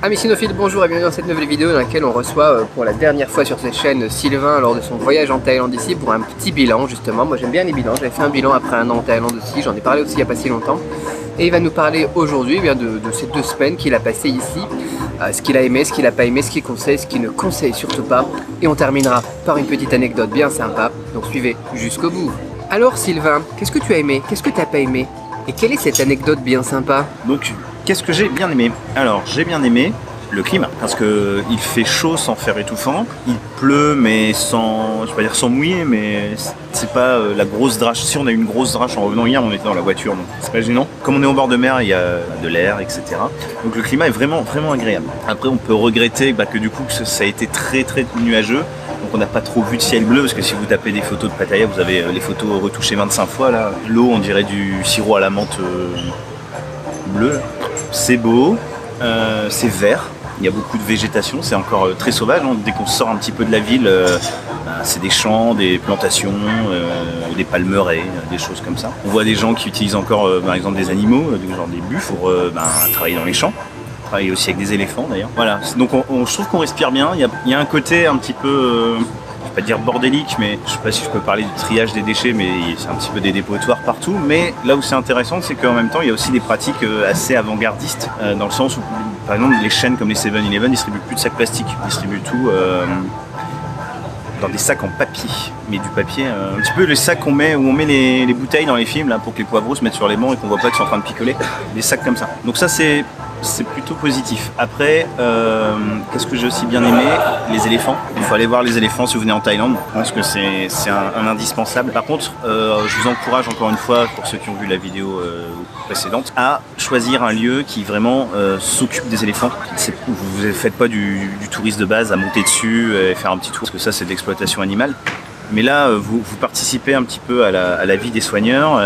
Amis cinophiles, bonjour et bienvenue dans cette nouvelle vidéo dans laquelle on reçoit pour la dernière fois sur cette chaîne Sylvain lors de son voyage en Thaïlande ici pour un petit bilan justement. Moi j'aime bien les bilans, j'avais fait un bilan après un an en Thaïlande aussi, j'en ai parlé aussi il n'y a pas si longtemps. Et il va nous parler aujourd'hui de ces 2 semaines qu'il a passées ici, ce qu'il a aimé, ce qu'il n'a pas aimé, ce qu'il conseille, ce qu'il ne conseille surtout pas. Et on terminera par une petite anecdote bien sympa, donc suivez jusqu'au bout. Alors Sylvain, qu'est-ce que tu as aimé, qu'est-ce que tu n'as pas aimé? Et quelle est cette anecdote bien sympa? Donc, qu'est-ce que j'ai bien aimé? Alors, j'ai bien aimé le climat, parce que il fait chaud sans faire étouffant, il pleut mais sans, je vais pas dire sans mouiller, mais c'est pas la grosse drache. Si on a eu une grosse drache en revenant hier, on était dans la voiture, donc c'est pas gênant. Comme on est au bord de mer, il y a de l'air, etc. Donc le climat est vraiment agréable. Après, on peut regretter que du coup ça a été très nuageux. Donc on n'a pas trop vu de ciel bleu, parce que si vous tapez des photos de Pattaya, vous avez les photos retouchées 25 fois là. L'eau, on dirait du sirop à la menthe bleu. C'est beau, c'est vert. Il y a beaucoup de végétation, c'est encore très sauvage. Hein. Dès qu'on sort un petit peu de la ville, c'est des champs, des plantations, des palmeraies, des choses comme ça. On voit des gens qui utilisent encore par exemple des animaux, genre des buffles, pour travailler dans les champs. Travailler aussi avec des éléphants d'ailleurs. Voilà, donc je trouve qu'on respire bien. Il y a un côté un petit peu, je vais pas dire bordélique, mais je sais pas si je peux parler du triage des déchets, mais c'est un petit peu des dépotoirs partout. Mais là où c'est intéressant, c'est qu'en même temps, il y a aussi des pratiques assez avant-gardistes, dans le sens où, par exemple, les chaînes comme les 7-Eleven distribuent plus de sacs plastiques, ils distribuent tout dans des sacs en papier, mais du papier, un petit peu les sacs où on met les bouteilles dans les films là pour que les poivrons se mettent sur les bancs et qu'on voit pas qu'ils sont en train de picoler, des sacs comme ça. Donc ça c'est plutôt positif. Après, qu'est-ce que j'ai aussi bien aimé? Les éléphants. Il faut aller voir les éléphants si vous venez en Thaïlande. Je pense que c'est un indispensable. Par contre, je vous encourage encore une fois, pour ceux qui ont vu la vidéo précédente, à choisir un lieu qui vraiment s'occupe des éléphants. Vous ne faites pas du tourisme de base à monter dessus et faire un petit tour, parce que ça c'est de l'exploitation animale. Mais là, vous participez un petit peu à la vie des soigneurs,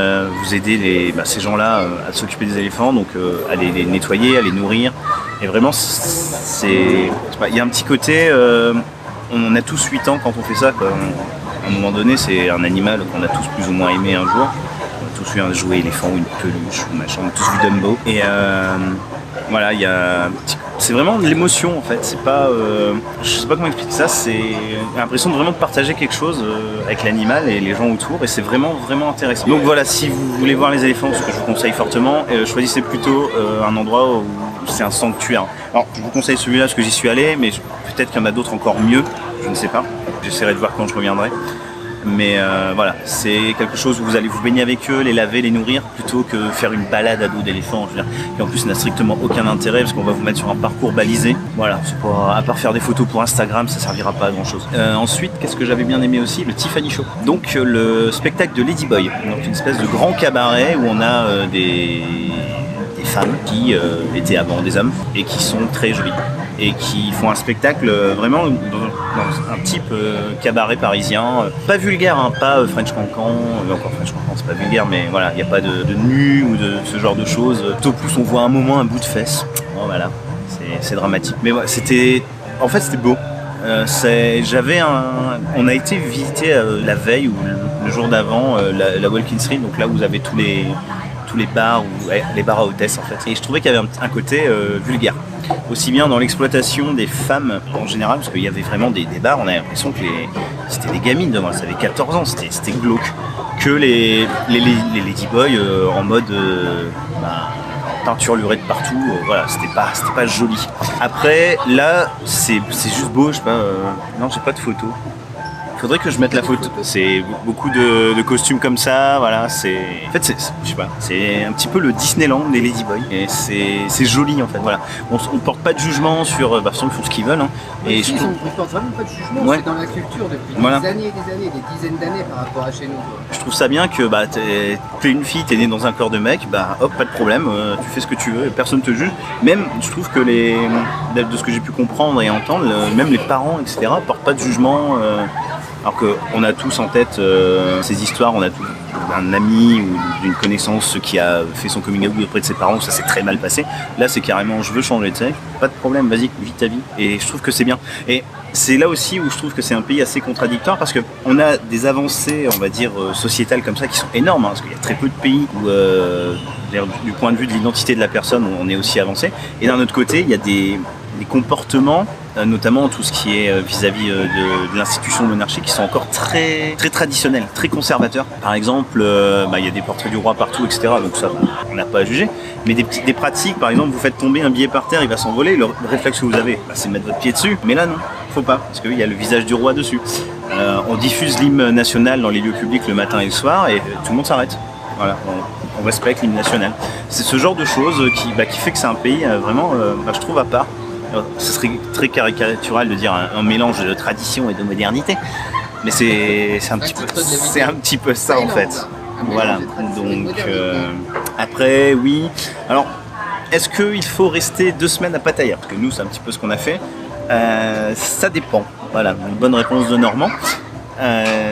vous aidez ces gens-là à s'occuper des éléphants, donc à les nettoyer, à les nourrir. Et vraiment, il y a un petit côté, on a tous 8 ans quand on fait ça, quoi. À un moment donné, c'est un animal qu'on a tous plus ou moins aimé un jour. On a tous eu un jouet éléphant ou une peluche, ou machin, on a tous vu Dumbo. Et voilà, c'est vraiment de l'émotion en fait, c'est pas, je sais pas comment expliquer ça, c'est l'impression de vraiment partager quelque chose avec l'animal et les gens autour, et c'est vraiment intéressant. Donc voilà, si vous voulez voir les éléphants, ce que je vous conseille fortement, choisissez plutôt un endroit où c'est un sanctuaire. Alors je vous conseille celui-là parce que j'y suis allé, mais peut-être qu'il y en a d'autres encore mieux, je ne sais pas, j'essaierai de voir quand je reviendrai. Mais voilà, c'est quelque chose où vous allez vous baigner avec eux, les laver, les nourrir, plutôt que faire une balade à dos d'éléphant. Et en plus, ça n'a strictement aucun intérêt parce qu'on va vous mettre sur un parcours balisé. Voilà, à part faire des photos pour Instagram, ça servira pas à grand chose. Ensuite, qu'est-ce que j'avais bien aimé aussi? Le Tiffany Show. Donc le spectacle de Ladyboy, donc une espèce de grand cabaret où on a des femmes qui étaient avant des hommes et qui sont très jolies et qui font un spectacle vraiment dans un type cabaret parisien, pas vulgaire, hein, pas French Cancan, encore French Cancan c'est pas vulgaire, mais voilà, il n'y a pas de nu ou de ce genre de choses. Tout au plus on voit un moment un bout de fesse, oh, voilà, c'est dramatique. Mais voilà, c'était beau. On a été visiter la veille ou le jour d'avant la Walking Street, donc là où vous avez tous les bars, les bars à hôtesses en fait. Et je trouvais qu'il y avait un côté vulgaire. Aussi bien dans l'exploitation des femmes en général, parce qu'il y avait vraiment des bars, on a l'impression que c'était des gamines devant, ça avait 14 ans, c'était glauque. Que les ladyboys en mode peinture lurée de partout, voilà, c'était pas joli. Après, là, c'est juste beau, je sais pas, non, j'ai pas de photo. Faudrait que je mette la photo. C'est beaucoup de costumes comme ça, voilà. En fait, je sais pas, c'est un petit peu le Disneyland des Ladyboys. Et c'est joli en fait, voilà. On porte pas de jugement sur, ils font ce qu'ils veulent. Hein. Et ils portent vraiment pas de jugement, ouais. C'est dans la culture depuis des années, des dizaines d'années par rapport à chez nous. Quoi. Je trouve ça bien que t'es une fille, t'es née dans un corps de mec, hop, pas de problème, tu fais ce que tu veux, personne te juge. Même, je trouve que de ce que j'ai pu comprendre et entendre, même les parents, etc., portent pas de jugement. Alors qu'on a tous en tête ces histoires, on a tous un ami ou d'une connaissance qui a fait son coming out auprès de ses parents, ça s'est très mal passé. Là c'est carrément je veux changer de sexe, pas de problème, vas-y, vis ta vie. Et je trouve que c'est bien. Et c'est là aussi où je trouve que c'est un pays assez contradictoire parce qu'on a des avancées, on va dire, sociétales comme ça qui sont énormes, hein, parce qu'il y a très peu de pays où, du point de vue de l'identité de la personne, on est aussi avancé. Et d'un autre côté, il y a des comportements, notamment tout ce qui est vis-à-vis de l'institution monarchique, qui sont encore très, très traditionnels, très conservateurs. Par exemple, il y a des portraits du roi partout, etc. Donc ça, on n'a pas à juger. Mais des pratiques, par exemple, vous faites tomber un billet par terre, il va s'envoler. Le réflexe que vous avez, c'est de mettre votre pied dessus. Mais là, non, faut pas, parce qu'il y a le visage du roi dessus. On diffuse l'hymne national dans les lieux publics le matin et le soir, et tout le monde s'arrête. Voilà, on respecte l'hymne national. C'est ce genre de choses qui fait que c'est un pays vraiment, je trouve, à part. Ce serait très caricatural de dire un mélange de tradition et de modernité, mais c'est un petit peu ça en fait. Voilà, donc après oui. Alors, est-ce qu'il faut rester 2 semaines à Pattaya? Parce que nous, c'est un petit peu ce qu'on a fait. Ça dépend. Voilà, une bonne réponse de Normand.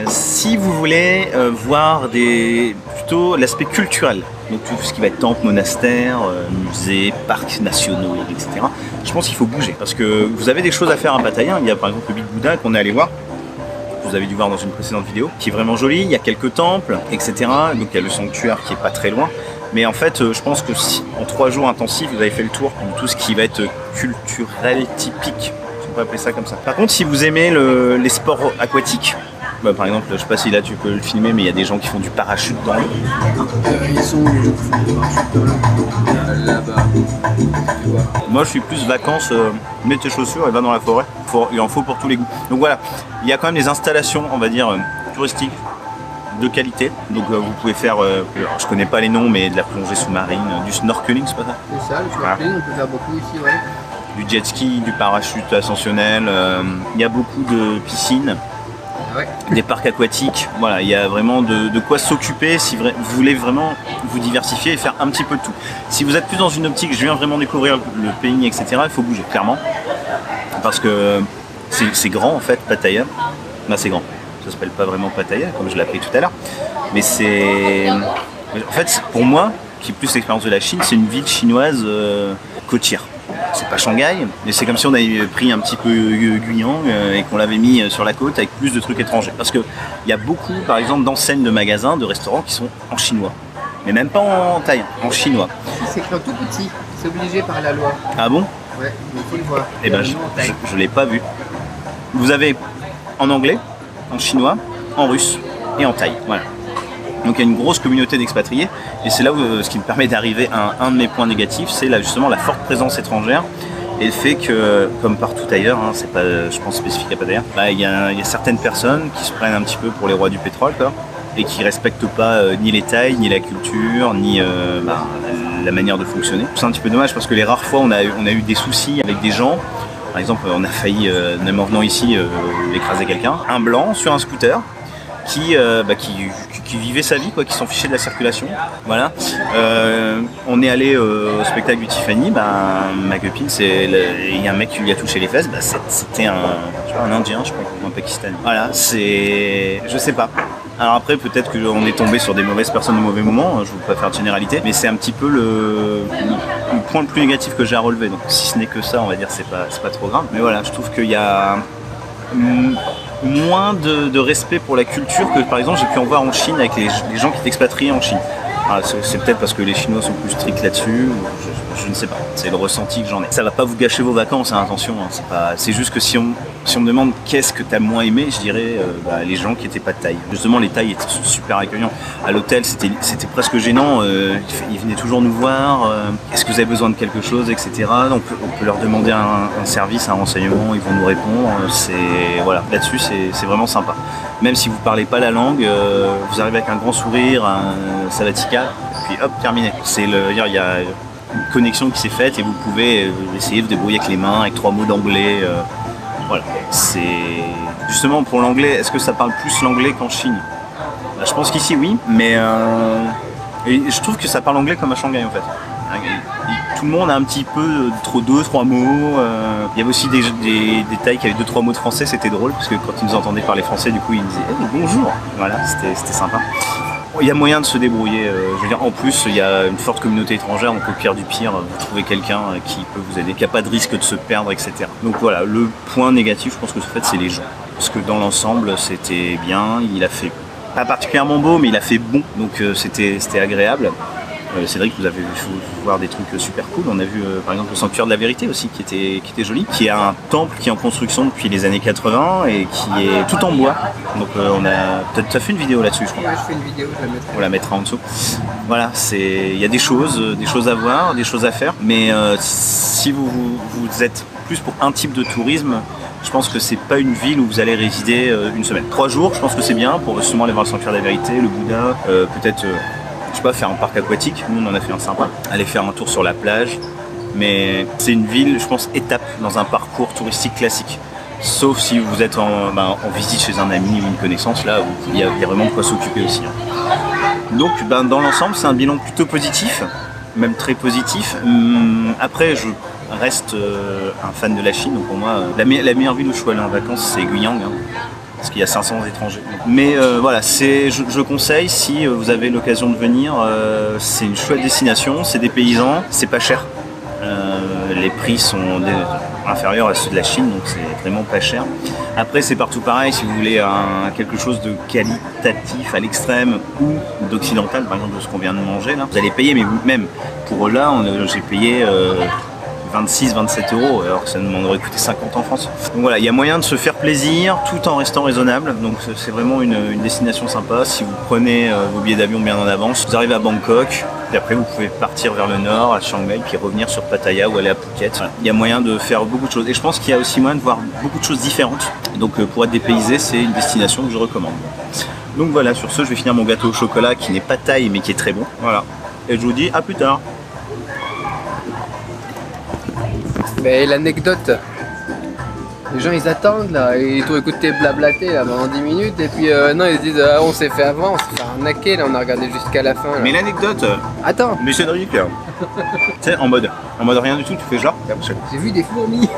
Si vous voulez voir plutôt l'aspect culturel, donc tout ce qui va être temple, monastère, musée, parcs nationaux, etc. Je pense qu'il faut bouger parce que vous avez des choses à faire à Pattaya. Il y a par exemple le Big Buddha qu'on est allé voir. Vous avez dû voir dans une précédente vidéo, qui est vraiment joli. Il y a quelques temples, etc. Donc il y a le sanctuaire qui est pas très loin. Mais en fait, je pense que si en 3 jours intensifs, vous avez fait le tour de tout ce qui va être culturel typique. On peut appeler ça comme ça. Par contre, si vous aimez les sports aquatiques, par exemple, je sais pas si là tu peux le filmer, mais il y a des gens qui font du parachute dans l'eau. Ils sont les gens qui font du parachute dans l'eau. Là-bas. Moi, je suis plus vacances, mets tes chaussures et va dans la forêt. Il en faut pour tous les goûts. Donc voilà, il y a quand même des installations, on va dire, touristiques de qualité. Donc vous pouvez faire, je connais pas les noms, mais de la plongée sous-marine, du snorkeling, c'est pas ça? C'est ça, le snorkeling, on peut faire beaucoup ici, ouais. Du jet ski, du parachute ascensionnel, il y a beaucoup de piscines. Ouais. Des parcs aquatiques, voilà, il y a vraiment de quoi s'occuper si vous voulez vraiment vous diversifier et faire un petit peu de tout. Si vous êtes plus dans une optique, je viens vraiment découvrir le pays, etc., il faut bouger, clairement. Parce que c'est grand en fait, Pattaya. Là, c'est grand. Ça s'appelle pas vraiment Pattaya, comme je l'ai appelé tout à l'heure. Mais c'est. En fait, pour moi, qui ai plus l'expérience de la Chine, c'est une ville chinoise côtière. C'est pas Shanghai, mais c'est comme si on avait pris un petit peu Guiyang et qu'on l'avait mis sur la côte avec plus de trucs étrangers. Parce qu'il y a beaucoup, par exemple, d'enseignes de magasins, de restaurants qui sont en chinois. Mais même pas en thaï, en chinois. C'est écrit en tout petit, c'est obligé par la loi. Ah bon? Ouais, mais il faut le voir. Eh ben, je l'ai pas vu. Vous avez en anglais, en chinois, en russe et en thaï. Voilà. Donc il y a une grosse communauté d'expatriés et c'est là où ce qui me permet d'arriver à un de mes points négatifs, c'est là justement la forte présence étrangère et le fait que, comme partout ailleurs, c'est pas, je pense, spécifique à Pattaya, il y a certaines personnes qui se prennent un petit peu pour les rois du pétrole, quoi, et qui respectent pas ni les tailles, ni la culture, ni la manière de fonctionner. C'est un petit peu dommage parce que les rares fois on a eu des soucis avec des gens. Par exemple, on a failli, même en venant ici, écraser quelqu'un, un blanc sur un scooter qui vivait sa vie, quoi, qui s'en fichait de la circulation. Voilà. On est allé au spectacle du Tiffany, ma copine, il y a un mec qui lui a touché les fesses, c'était un Indien, je crois, ou un Pakistanais. Voilà, je sais pas. Alors après, peut-être qu'on est tombé sur des mauvaises personnes au mauvais moment, je ne veux pas faire de généralité, mais c'est un petit peu le point le plus négatif que j'ai à relever. Donc si ce n'est que ça, on va dire, c'est pas trop grave. Mais voilà, je trouve qu'il y a moins de respect pour la culture que par exemple j'ai pu en voir en Chine avec les gens qui étaient expatriés en Chine. C'est peut-être parce que les Chinois sont plus stricts là-dessus, je ne sais pas, c'est le ressenti que j'en ai. Ça va pas vous gâcher vos vacances, attention, c'est juste que si on me demande qu'est-ce que tu as moins aimé, je dirais les gens qui n'étaient pas de Thaï. Justement, les Thaïs étaient super accueillants. À l'hôtel, c'était presque gênant, ils venaient toujours nous voir, est-ce que vous avez besoin de quelque chose, etc. On peut leur demander un service, un renseignement, ils vont nous répondre. Voilà, là-dessus, c'est vraiment sympa. Même si vous ne parlez pas la langue, vous arrivez avec un grand sourire, un savatical, et puis hop, terminé. Il y a une connexion qui s'est faite et vous pouvez essayer de vous débrouiller avec les mains, avec 3 mots d'anglais. Voilà. Justement, pour l'anglais, est-ce que ça parle plus l'anglais qu'en Chine? Je pense qu'ici, oui, mais je trouve que ça parle anglais comme à Shanghai, en fait. Tout le monde a un petit peu 2-3 mots. Il y avait aussi des Thaïs qui avaient 2-3 mots de français, c'était drôle parce que quand ils nous entendaient parler français, du coup ils nous disaient bonjour. Voilà, c'était sympa. Il y a moyen de se débrouiller. Je veux dire, en plus, il y a une forte communauté étrangère, donc au pire du pire, vous trouvez quelqu'un qui peut vous aider, qui n'a pas de risque de se perdre, etc. Donc voilà, le point négatif, je pense que en fait, c'est les gens. Parce que dans l'ensemble, c'était bien. Il a fait pas particulièrement beau, mais il a fait bon, donc c'était agréable. Cédric, vous avez vu voir des trucs super cool. On a vu par exemple le Sanctuaire de la Vérité aussi qui était joli, qui est un temple qui est en construction depuis les années 80 et qui est tout en bois. Donc t'as fait une vidéo là-dessus, je crois. Ouais, je fais une vidéo, je la mettrai. On la mettra en dessous. Voilà, il y a des choses à voir, des choses à faire. Mais si vous êtes plus pour un type de tourisme, je pense que c'est pas une ville où vous allez résider une semaine. 3 jours, je pense que c'est bien pour justement aller voir le Sanctuaire de la Vérité, le Bouddha, peut-être, je sais pas, faire un parc aquatique. Nous, on en a fait un sympa. Aller faire un tour sur la plage. Mais c'est une ville, je pense, étape dans un parcours touristique classique. Sauf si vous êtes en visite chez un ami ou une connaissance, là où il y a vraiment de quoi s'occuper aussi. Donc, dans l'ensemble, c'est un bilan plutôt positif, même très positif. Après, je reste un fan de la Chine, donc pour moi, la meilleure ville où je suis allé en vacances, c'est Guiyang, hein, parce qu'il y a 500 étrangers. Mais voilà, je conseille, si vous avez l'occasion de venir, c'est une chouette destination, c'est des paysans, c'est pas cher. Les prix sont inférieurs à ceux de la Chine, donc c'est vraiment pas cher. Après, c'est partout pareil, si vous voulez quelque chose de qualitatif à l'extrême ou d'occidental, par exemple de ce qu'on vient de manger, là, vous allez payer, mais même pour là, j'ai payé 26-27 €, alors que ça m'aurait coûté 50 en France. Donc voilà, il y a moyen de se faire plaisir tout en restant raisonnable, donc c'est vraiment une destination sympa. Si vous prenez vos billets d'avion bien en avance, vous arrivez à Bangkok, et après vous pouvez partir vers le nord, à Chiang Mai, puis revenir sur Pattaya ou aller à Phuket. Voilà. Il y a moyen de faire beaucoup de choses, et je pense qu'il y a aussi moyen de voir beaucoup de choses différentes. Donc pour être dépaysé, c'est une destination que je recommande. Donc voilà, sur ce, je vais finir mon gâteau au chocolat qui n'est pas taille mais qui est très bon. Voilà, et je vous dis à plus tard. Mais l'anecdote, les gens ils attendent là, ils t'ont écouté blablater là, pendant 10 minutes et puis non ils se disent ah, on s'est fait avant, on s'est fait arnaquer là, on a regardé jusqu'à la fin là. Mais l'anecdote, Attends, mais Cédric, tu sais, en mode rien du tout, tu fais genre. j'ai vu des fourmis.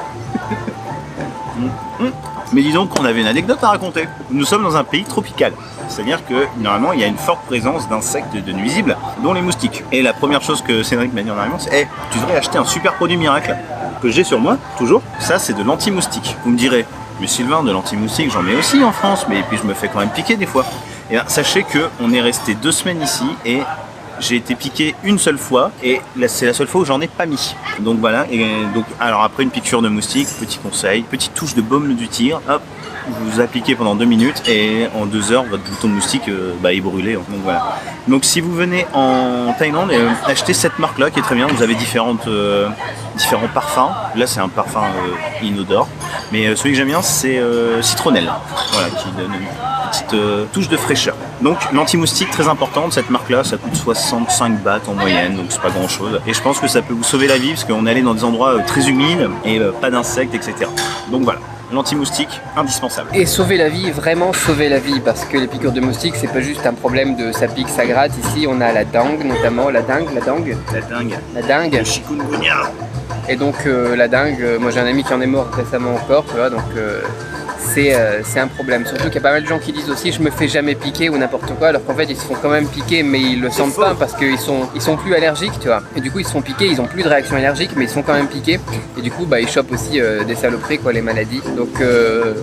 Mais disons qu'on avait une anecdote à raconter. Nous sommes dans un pays tropical. C'est-à-dire que normalement il y a une forte présence d'insectes de nuisibles, dont les moustiques. Et la première chose que Cédric m'a dit en arrivant, c'est tu devrais acheter un super produit miracle que j'ai sur moi, toujours. Ça, c'est de l'anti-moustique. Vous me direz, mais Sylvain, de l'anti-moustique, j'en mets aussi en France, mais puis je me fais quand même piquer des fois. Et bien, sachez qu'on est resté 2 semaines ici et j'ai été piqué une seule fois et c'est la seule fois où j'en ai pas mis. Donc voilà, et donc alors après une piqûre de moustique, petit conseil, petite touche de baume du tigre, hop, vous appliquez pendant 2 minutes et en 2 heures votre bouton de moustique est brûlé. Donc voilà. Donc si vous venez en Thaïlande, achetez cette marque là qui est très bien. Vous avez différents parfums. Là c'est un parfum inodore, mais celui que j'aime bien c'est citronnelle. Voilà, qui donne une petite touche de fraîcheur. Donc l'anti-moustique très importante, cette marque là, ça coûte 65 bahts en moyenne, donc c'est pas grand chose. Et je pense que ça peut vous sauver la vie parce qu'on est allé dans des endroits très humides et pas d'insectes, etc. Donc voilà. L'anti-moustique, indispensable. Et sauver la vie, vraiment sauver la vie, parce que les piqûres de moustiques, c'est pas juste un problème de ça pique, ça gratte. Ici, on a la dengue, notamment la dengue. Le chikungunya. Et donc la dengue, moi j'ai un ami qui en est mort récemment encore, tu vois, donc c'est un problème. Surtout qu'il y a pas mal de gens qui disent aussi je me fais jamais piquer ou n'importe quoi, alors qu'en fait ils se font quand même piquer mais ils le sentent pas parce qu'ils sont plus allergiques, tu vois. Et du coup ils se font piquer, ils ont plus de réaction allergique mais ils sont quand même piqués. Et du coup ils chopent aussi des saloperies, quoi, les maladies. Donc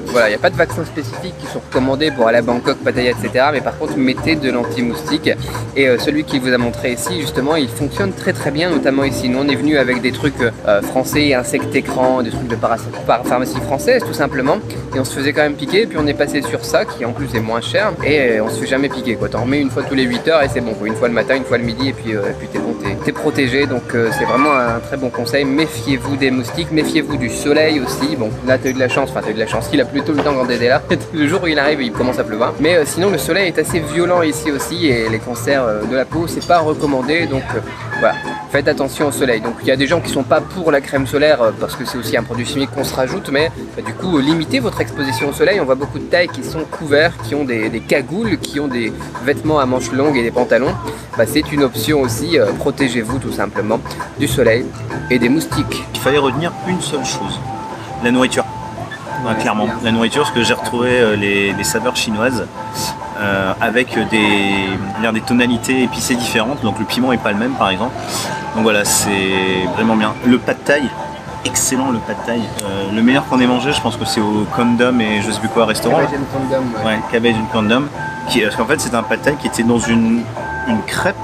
voilà, il n'y a pas de vaccins spécifiques qui sont recommandés pour aller à Bangkok, Pattaya, etc. Mais par contre mettez de l'anti-moustique. Et celui qui vous a montré ici, justement, il fonctionne très très bien, notamment ici. Nous on est venu avec des trucs français, insectes écran, des trucs de pharmacie française tout simplement. Et on se faisait quand même piquer, puis on est passé sur ça qui en plus est moins cher et on se fait jamais piquer, quoi. T'en remets une fois tous les 8 heures et c'est bon, quoi. Une fois le matin, une fois le midi et puis t'es bon, t'es protégé. Donc c'est vraiment un très bon conseil. Méfiez-vous des moustiques, méfiez-vous du soleil aussi. Bon là t'as eu de la chance, il a plu tout le temps quand t'étais là. Le jour où il arrive il commence à pleuvoir. Mais sinon le soleil est assez violent ici aussi et les cancers de la peau c'est pas recommandé, donc voilà, faites attention au soleil. Donc il y a des gens qui sont pas pour la crème solaire parce que c'est aussi un produit chimique qu'on se rajoute, mais du coup limitez votre exposition au soleil. On voit beaucoup de Thaïs qui sont couverts, qui ont des cagoules, qui ont des vêtements à manches longues et des pantalons. C'est une option aussi, protégez-vous tout simplement du soleil et des moustiques. Il fallait retenir une seule chose, la nourriture. Ouais, clairement, la nourriture, parce que j'ai retrouvé les saveurs chinoises avec des tonalités épicées différentes, donc le piment est pas le même par exemple. Donc voilà, c'est vraiment bien. Le pad thai, excellent le pad thai. Le meilleur qu'on ait mangé, je pense que c'est au Condom et je sais plus quoi restaurant. Cabbage and Condom, ouais, Cabbage and Condom. Parce qu'en fait c'est un pad thai qui était dans une une crêpe,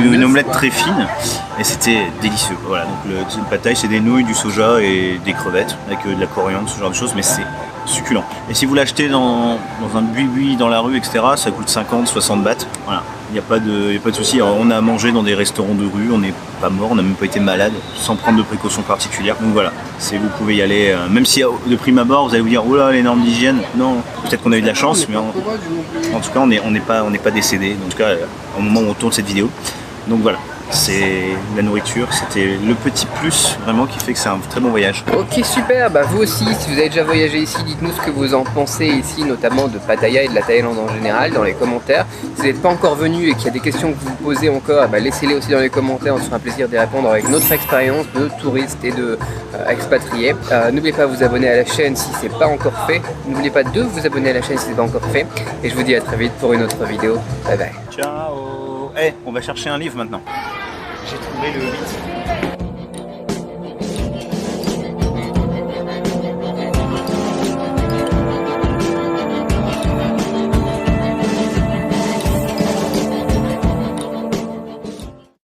une omelette très fine, et c'était délicieux. Voilà, donc le pad thai, c'est des nouilles, du soja et des crevettes avec de la coriandre, ce genre de choses, mais c'est succulent. Et si vous l'achetez dans un buis dans la rue, etc., ça coûte 50-60 bahts. Voilà, il n'y a pas de souci. Alors, on a mangé dans des restaurants de rue, on n'est pas mort, on n'a même pas été malade, sans prendre de précautions particulières. Donc voilà, vous pouvez y aller, même si de prime abord vous allez vous dire oh là les normes d'hygiène, non, peut-être qu'on a eu de la chance, mais en tout cas on n'est pas décédé, en tout cas au moment où on tourne cette vidéo. Donc voilà, c'est la nourriture, c'était le petit plus vraiment qui fait que c'est un très bon voyage. Ok, super, bah vous aussi, si vous avez déjà voyagé ici, dites-nous ce que vous en pensez ici, notamment de Pattaya et de la Thaïlande en général, dans les commentaires. Si vous n'êtes pas encore venu et qu'il y a des questions que vous vous posez encore, bah laissez-les aussi dans les commentaires, on se fera un plaisir d'y répondre avec notre expérience de touristes et de expatriés. N'oubliez pas de vous abonner à la chaîne si ce n'est pas encore fait, n'oubliez pas de vous abonner à la chaîne si ce n'est pas encore fait, et je vous dis à très vite pour une autre vidéo. Bye bye. Ciao. On va chercher un livre maintenant. J'ai trouvé le 8.